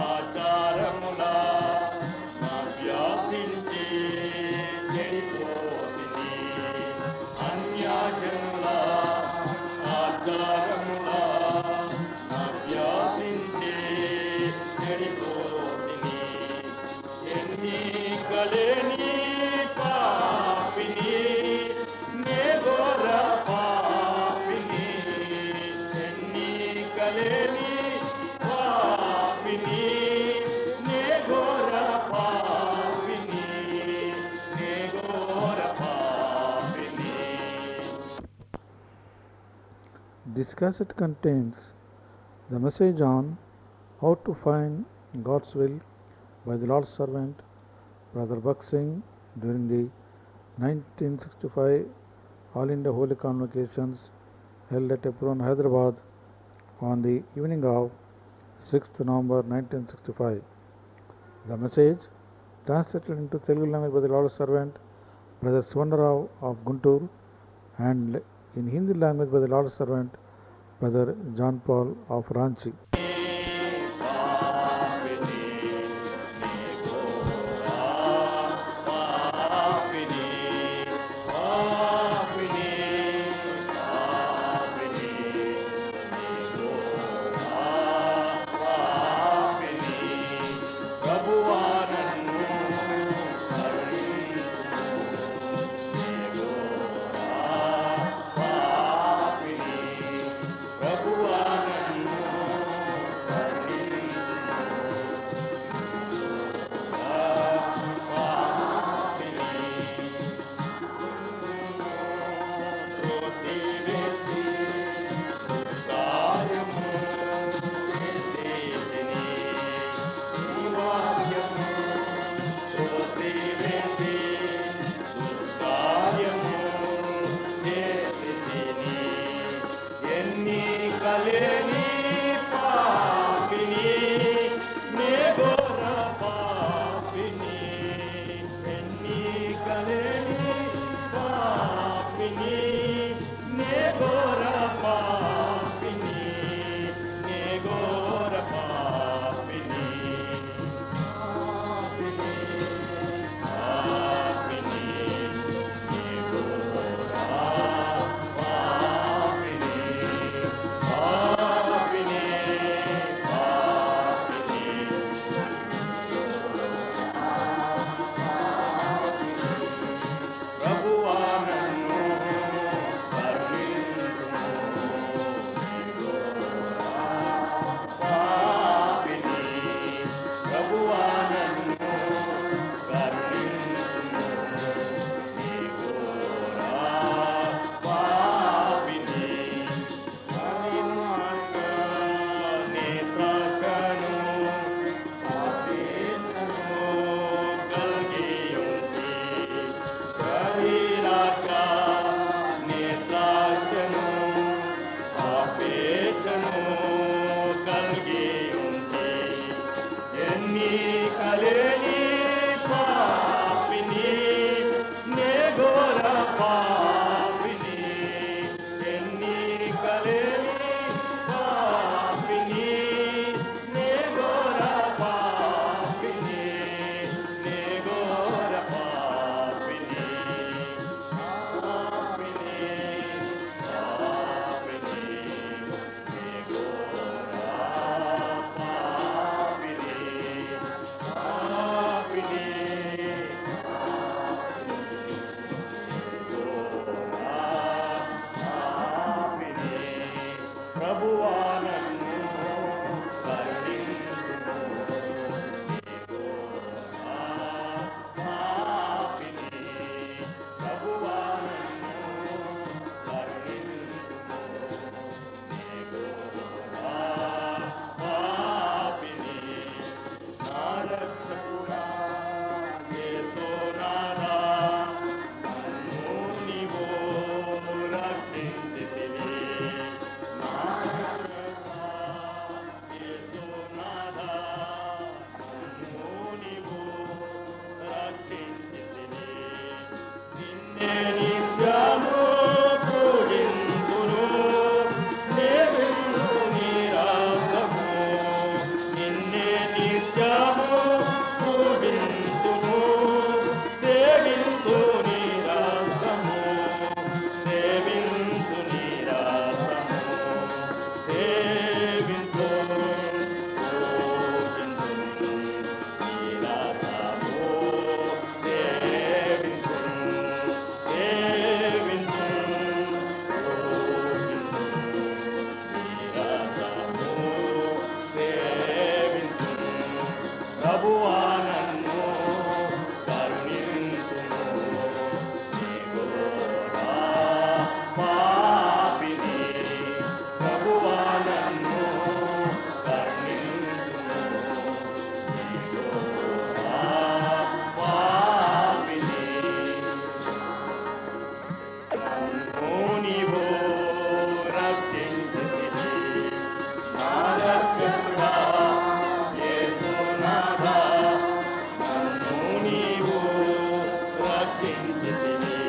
ఆచారములా వ్యాపించి చెడిపోతుంది అన్యాయములా ఆచారములా వ్యాపించి చెడిపోతుంది ఎన్నికలేని పాపిని నేగోర పాపిని ఎన్నికలేని పాపిని నేగోర పాపిని నేగోర పాపిని. This cassette contains the message on how to find God's will by the Lord's servant Brother Buck Singh during the 1965 All India Holy Convocations held at Epron, Hyderabad on the evening of 6th November 1965. The message, translated into Telugu language by the Lord's servant Brother Swarnarao of Guntur and in Hindi language by the Lord's servant Brother John Paul of Ranchi. నిన్నే నాథా నన్ను నీవు రక్షించితివి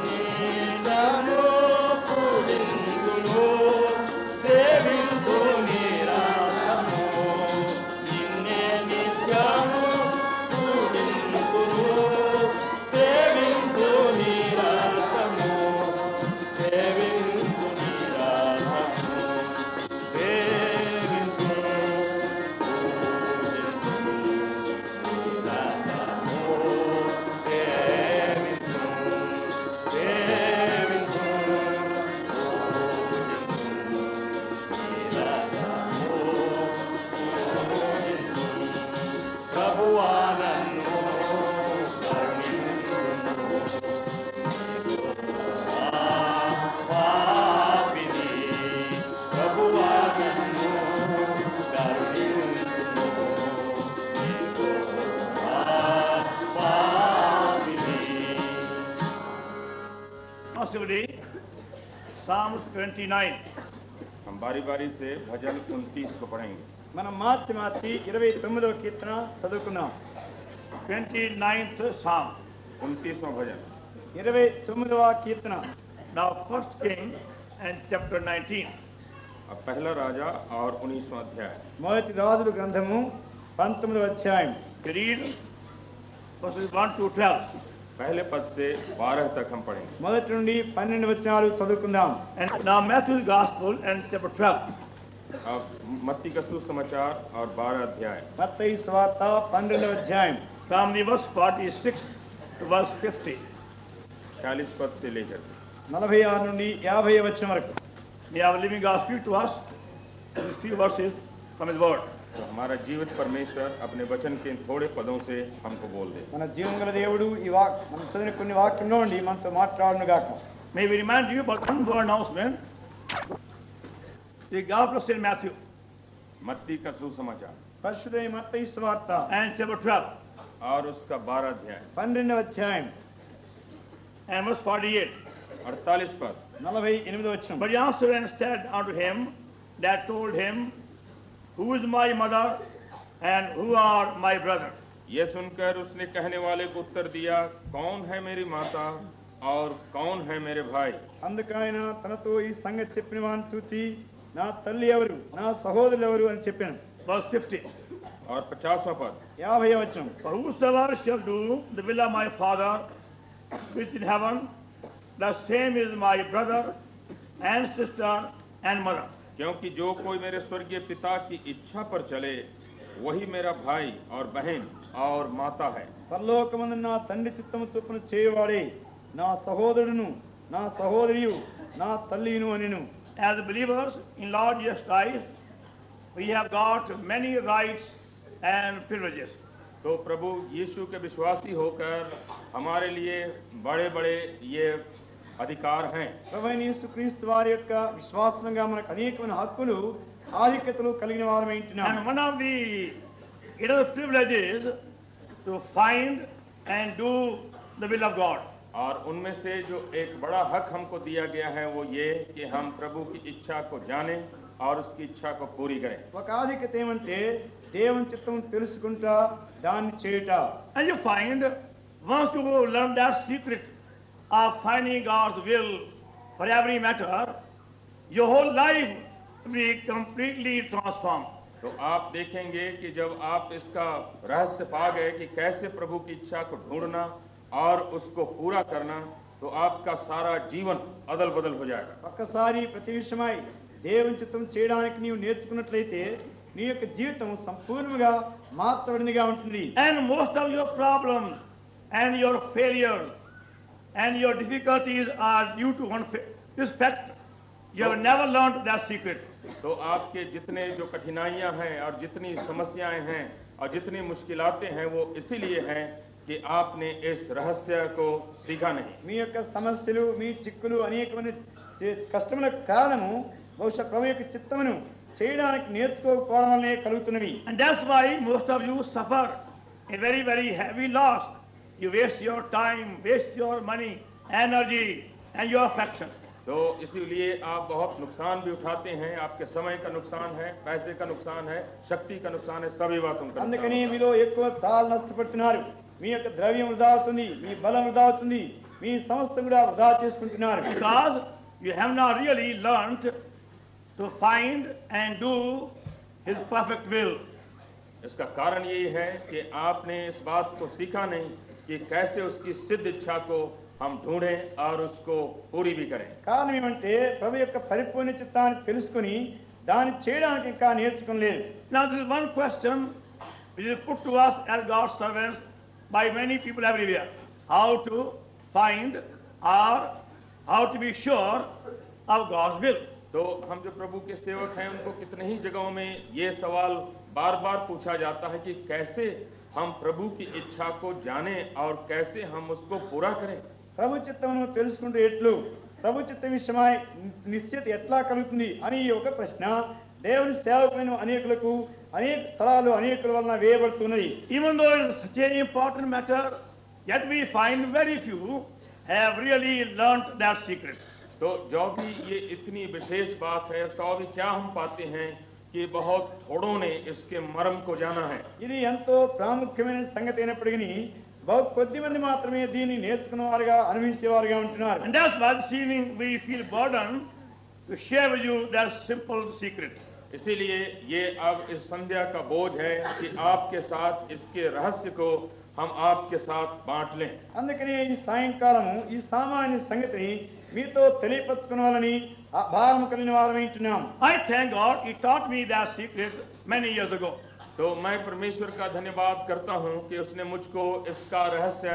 నిన్ను పూజింతును సేవింతు నిరాశము నిన్నే నిత్యము పూజింతును సేవింతు నిరాశము సేవింతు నిరాశము సేవింతు పూజింతు నిరాశము సేవింతు సేవింతు ప్రభువానన్ను పాపిని ప్రభువానన్ను పాపిని Psalms 29 हम बारी बारी से भजन 29 को पढ़ेंगे। మనం మార్చి 29వ కీర్తన చదువుకున్నాం 29th Psalm 29वां bhajan 29వ Keerthana Now first King and chapter 19 अब पहला राजा और 19वां अध्याय మొదటి రాజుల గ్రంథము 19వ అధ్యాయం read verses 1 to 12 पहले पद से 12 तक हम पढ़ेंगे। మొదటి నుండి 12 వచనాలు చదువుకుందాం and now Matthew's gospel and chapter 12 अब मत्ती का सुसमाचार और 12 अध्याय మత్తయి సువార్త 12వ అధ్యాయం from the verse 46 to verse 50 46 पद से लेकर 46 నుండి 50 వచనం వరకు may our living God speak to us these few verses from his word तो हमारा जीवित परमेश्वर अपने वचन के इन थोड़े पदों से हमको बोल दे। మన జీవగల దేవుడు ఈ మనం చదివిన కొన్ని వాక్యంలో ఉండి మనతో మాట్లాడును గాక may we remind you about one more announcement the gospel of St. Matthew मत्ती का सुसमाचार పరిశుద్ధ మత్తయి సువార్త and chapter 12 और उसका 12 अध्याय 12వ అధ్యాయం and verse 48 48 पद 48వ వచనం but he answered and said unto him that told him who is my mother and who are my brother ये सुनकर उसने कहने वाले को उत्तर दिया कौन है मेरी माता और कौन है मेरे भाई అందుకైన తనతో ఈ సంగతి చెప్పిన వాని చూచి నా తల్లి ఎవరు నా సహోదరులు ఎవరు అని చెప్పాను verse 50 और 50वां पद 50వ వచనం for whosoever shall do the will of my father which in heaven the same is my brother and sister and mother क्योंकि जो कोई मेरे स्वर्गीय पिता की इच्छा पर चले वही मेरा भाई और बहन और माता है పరలోకమందు నా తండ్రి చిత్తము చొప్పున చేయవాడే నా సహోదరుడును నా సహోదరియు నా తల్లిను అనిను as believers in Lord Jesus Christ we have got many rights and privileges तो प्रभु यीशु के विश्वासी होकर हमारे लिए बड़े बड़े ये अधिकार हैं ప్రభువైన యేసుక్రీస్తు వారి యొక్క విశ్వాసంగా మనకు అనేకమైన హక్కులు ఆధిక్యతలు కలిగిన వారమై ఉంటున్నాం and one of the privileges to find and do the will of God और उनमें से जो एक बड़ा हक हमको दिया गया है वो ये कि हम प्रभु की इच्छा को जानें और उसकी इच्छा को पूरी करें ఒక ఆధిక్యత ఏమంటే దేవుని చిత్తం తెలుసుకుంటా దాన్ని చేయుట and you find once you learn that secret of finding God's will for every matter your whole life will be completely transformed तो आप देखेंगे कि जब आप इसका रहस्य पा गए कि कैसे प्रभु की इच्छा को ढूंढना और उसको पूरा करना तो आपका सारा जीवन अदल बदल हो जाएगा ఒక్కసారి ప్రతి విషయమై దేవుని చిత్తం చేయడానికి నీవు నేర్చుకున్నట్లయితే నీ యొక్క జీవితం సంపూర్ణంగా మార్చబడినగా ఉంటుంది and most of your problems and your failures and your difficulties are due to this fact you have never learned that secret तो आपके जितने जो कठिनाइयां हैं और जितनी समस्याएं हैं और जितनी मुश्किलातें हैं वो इसीलिए हैं कि आपने इस रहस्य को सीखा नहीं మీ యొక్క సమస్యలు మీ చిక్కులు అనేకమైన కష్టములకు కారణము బహుశా ప్రభు యొక్క చిత్తమును చేయడానికి నేర్చుకోకపోవడం వల్లే కలుగుతున్నవి and that's why most of you suffer a very very heavy loss you waste your time waste your money energy and your affection तो इसीलिए आप बहुत नुकसान भी उठाते हैं, आपके समय का नुकसान है, पैसे का नुकसान है, शक्ति का नुकसान है, सभी बातों का అందుకని नुकसान మీలో ఎక్కువ చాలా నష్టపడుతున్నారు. మీ యొక్క ద్రవ్యం వృధా అవుతుంది, మీ బలం వృధా అవుతుంది, మీ సమస్త కూడా వృధా చేసుకుంటున్నారు. Because you have not really learned to find and do His perfect will. इसका कारण यही है कि आपने इस बात को सीखा नहीं कि कैसे उसकी सिद्ध इच्छा को हम ढूंढें और उसको पूरी भी करें. కారణం ఏమంటే ప్రభు యొక్క పరిపూర్ణ చిత్తాన్ని తెలుసుకుని దాన్ని చేయడానికి ఇంకా నేర్చుకోలేదు. Now this is one question which is put to us as God's servants by many people everywhere. How to find or how to be sure of God's will. तो हम जो प्रभु के सेवक हैं उनको कितने ही जगहों में ये सवाल बार बार पूछा जाता है कि कैसे हम प्रभु की इच्छा को जानें और कैसे हम उसको पूरा करें. ప్రభు చిత్తమును తెలుసుకుంటూ ఎట్లు, ప్రభు చిత్త విషయమై నిశ్చిత ఎట్లా కలుగుతుంది అని ఈ ఒక ప్రశ్న దేవుని సేవకులైన అనేకులకు అనేక స్థలాలు అనేకుల వలన వేయబడుతున్నది. Even though it is such an important matter, yet we find very few have really learnt that secret. तो जो भी ये इतनी विशेष बात है तो भी क्या हम पाते हैं कि बहुत थोड़ों ने इसके मर्म को जाना है. ఇది ఎంతో ప్రాముఖ్యమైన సంగతి అయినప్పటికీ బహు కొద్ది మంది మాత్రమే దీన్ని నేర్చుకున్నవారుగా అనుభవించేవారుగా ఉంటున్నారు. And that's why this evening we feel burdened to share with you that simple secret. इसीलिए ये अब इस संध्या का बोझ है कि आपके साथ इसके रहस्य को हम आपके साथ बांट लें. అందుకనే ఈ సాయంకాలము ఈ సామాన్య సంగతిని మీతో తెలియపరచుకోవాలని భారం కలిగిన వారమై ఉంటున్నాం. I thank God He taught me that secret many years ago. तो मैं परमेश्वर का धन्यवाद करता हूँ कि उसने मुझको इसका रहस्य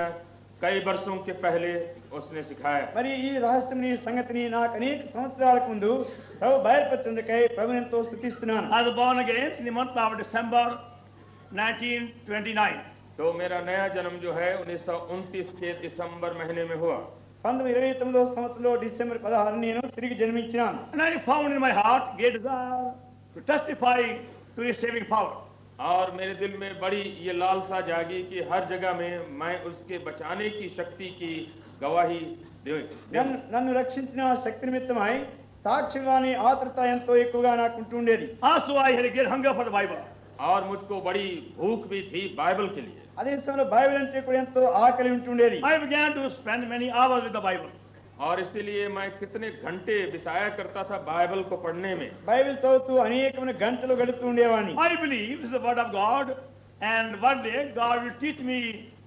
कई वर्षों के पहले उसने सिखाया. మరి ఈ రహస్యం ఈ సంగతిని నాకు అనేక సంవత్సరాలకు ముందు ప్రభు బయలుపరిచినందుకై ప్రభుని ఎంతో స్తుతిస్తున్నాను. I was born again in the month of December 1929. तो मेरा नया जन्म जो है 1929 के दिसंबर महीने में हुआ. 1929వ సంవత్సరంలో డిసెంబర్ 16 నేను తిరిగి జన్మించినాను. And I found in my heart great desire to testify to His saving power. और मेरे दिल में बड़ी ये लालसा जागी कि हर जगह में मैं उसके बचाने की शक्ति की गवाही दूं. నన్ను రక్షించిన శక్తి నిమిత్తమై సాక్ష్యంగానే ఆతృత ఎంతో ఎక్కువగా నాకు ఉంటుండేది. Also I had a great hunger for the Bible. और मुझको बड़ी भूख भी थी बाइबल के लिए. అదే సమయంలో బైబిల్ అంటే కూడా ఎంతో ఆకలి ఉంటుండేది. I began to spend many hours with the Bible. और इसीलिए मैं कितने घंटे बिताया करता था बाइबल को पढ़ने में. బైబిల్ చదువుతూ అనేకమైన గంటలు గడుపుతూ ఉండేవాడిని. I believe this is the word of God, and one day God will teach me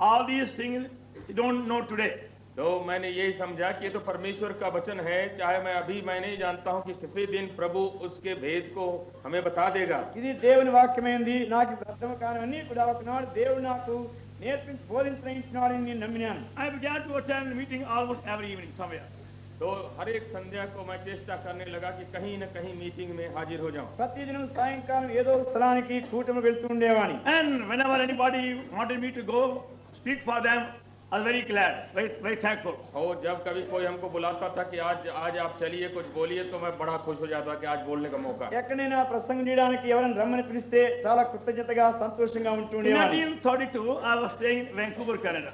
all these things you don't know today. तो मैंने यही समझा कि ये तो परमेश्वर का वचन है, चाहे मैं नहीं जानता हूँ कि किसी दिन प्रभु उसके भेद को हमें बता देगा. ఇది దేవుని వాక్యమైంది. నాకు ఇప్పుడు అర్థం కానివన్నీ కూడా ఒకనాడు దేవుడు నాకు నేర్పించి బోధించినాడని నేను నమ్మినాను. I began to attend the meeting almost every evening somewhere. तो हर एक संध्या को मैं चेष्टा करने लगा कि कहीं न कहीं मीटिंग में हाजिर हो जाऊं. ప్రతిదినం సాయంకాలం ఏదో ఒక స్థలానికి కూటమి వెళ్తూ ఉండేవాడిని. And whenever anybody wanted me to go speak for them, I was very glad, very thankful. और जब कभी कोई हमको बुलाता था कि आज आप चलिए कुछ बोलिए, तो मैं बड़ा खुश हो जाता कि आज बोलने का मौका. ఎక్కడైనా ప్రసంగం చేయడానికి ఎవరైనా రమ్మని పిలిస్తే చాలా కృతజ్ఞతగా సంతోషంగా In ఉంటుండేవాడిని. 1932, I was staying in Vancouver, Canada.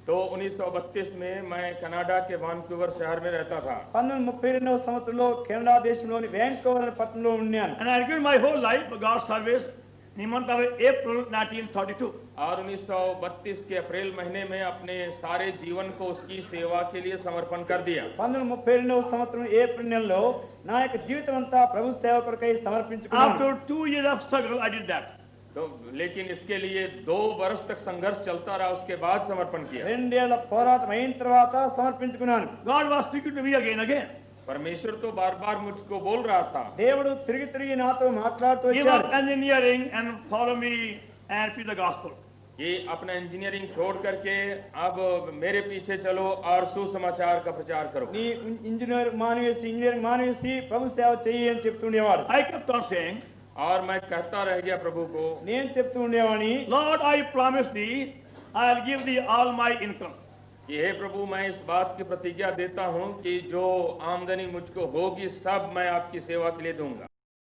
तो 1932 में मैं कनाडा के वानकूवर शहर में रहता था. 1932వ సంవత్సరంలో కెనడా దేశంలోని వ్యాంకోవర్ అనే పట్టణంలో ఉన్నాను. And I had given my whole life for God's service in the month of April 1932. और 1932 के अप्रैल महीने में अपने सारे जीवन को उसकी सेवा के लिए समर्पण कर दिया. 1932వ సంవత్సరం ఏప్రిల్ నెలలో నా యొక్క జీవితం అంతా ప్రభు సేవ కొరకై సమర్పించుకున్నాను. After 2 years of struggle, I did that. तो लेकिन इसके लिए 2 वर्ष तक संघर्ष चलता रहा, उसके बाद समर्पण किया. 2 ఏళ్ల పోరాటం అయిన తర్వాత సమర్పించుకున్నాను. God was speaking to me again. परमेश्वर तो बार बार मुझको बोल रहा था. దేవుడు తిరిగి తిరిగి నాతో మాట్లాడుతూ Give up వచ్చాడు. engineering and follow me and preach the gospel. कि अपना इंजीनियरिंग छोड़ करके अब मेरे पीछे चलो और सुसमाचार का प्रचार करो. నీ ఇంజనీరింగ్ మానేసి ప్రభు సేవ చెయ్యి అని చెప్తుండేవాడు. I kept on saying, और मैं कहता रह गया प्रभु को, నేను చెప్తూ ఉండేవాడిని, Lord, I promise thee, I'll give thee all my income. कि हे प्रभु, मैं इस बात की प्रतिज्ञा देता हूँ कि जो आमदनी मुझको होगी सब मैं आपकी सेवा के लिए दूंगा.